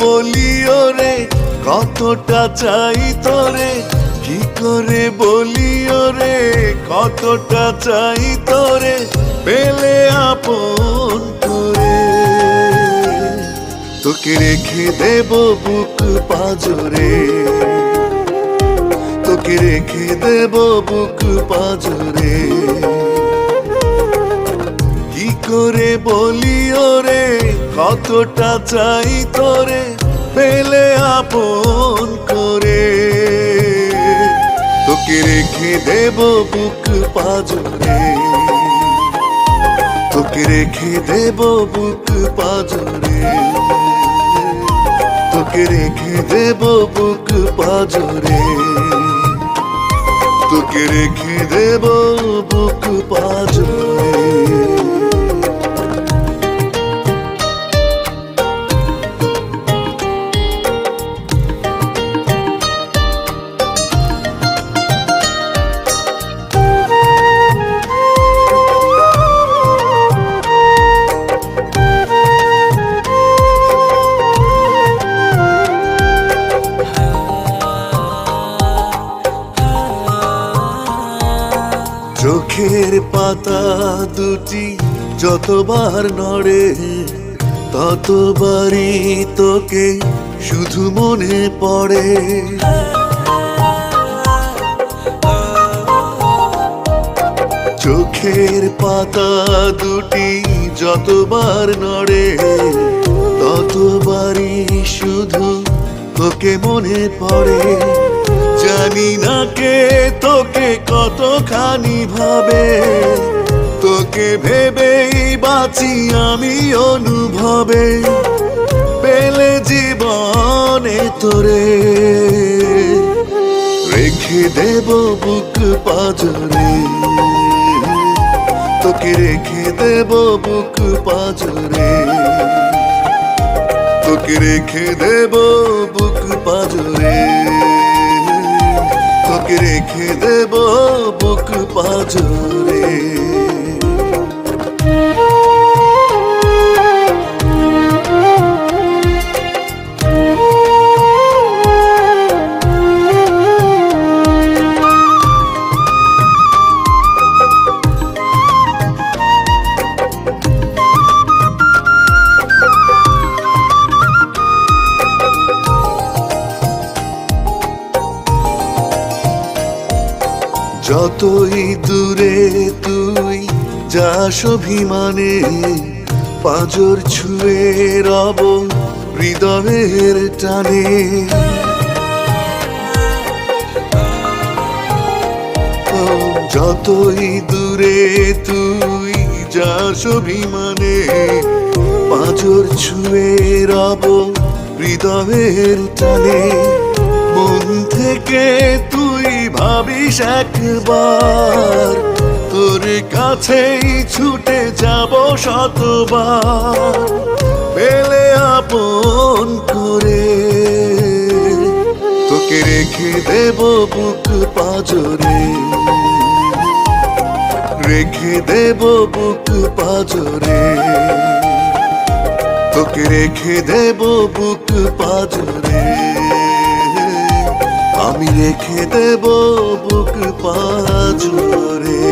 বলি ওরে কতটা চাই তোরে, কি করে বলি ওরে কতটা চাই তোরে, পেলে আপন করে। তোকে রেখে দেব বুক পাজরে, তোকে রেখে দেব বুক পাজরে। কি করে বলি ওরে কতটা চাই তোরে, পেলে আপন করে। তোকে রেখে দেব বুক পাজরে, তোকে রেখে দেব বুক পাজরে, তোকে রেখে দেব বুক পাজরে, তোকে রেখে দেব বুক পাজরে। চোখের পাতা দুটি যতবার নড়ে, ততবারই তোকে শুধু মনে পড়ে। চোখের পাতা দুটি যতবার নড়ে, ততবারই শুধু তোকে মনে পড়ে। জানি না কে তোকে কতখানি ভাবে, তোকে ভেবেই বাঁচি আমি অনুভবে। পেলে জীবনে তোরে রেখে দেব বুক পাজরে, তোকে রেখে দেব বুক পাজরে, তোকে রেখে দেব বুক পাজরে, তোকে রেখে দেব বুক পাজরে। যতই দূরে তুই যাস অভিমানে, পাঁজর ছুঁয়ে রব হৃদয়ের টানে। যতই দূরে তুই যাস অভিমানে, পাঁজর ছুঁয়ে রব হৃদয়ের টানে। মন থেকে তুই ভাবিস একবার, তোর কাছেই ছুটে যাব শতবার। পেলে আপন করে তোকে রেখে দেব বুক পাজরে, রেখে দেব বুক পাজরে, তোকে রেখে দেব বুক পাজরে। আমি রেখে দেব বুক পাজরে।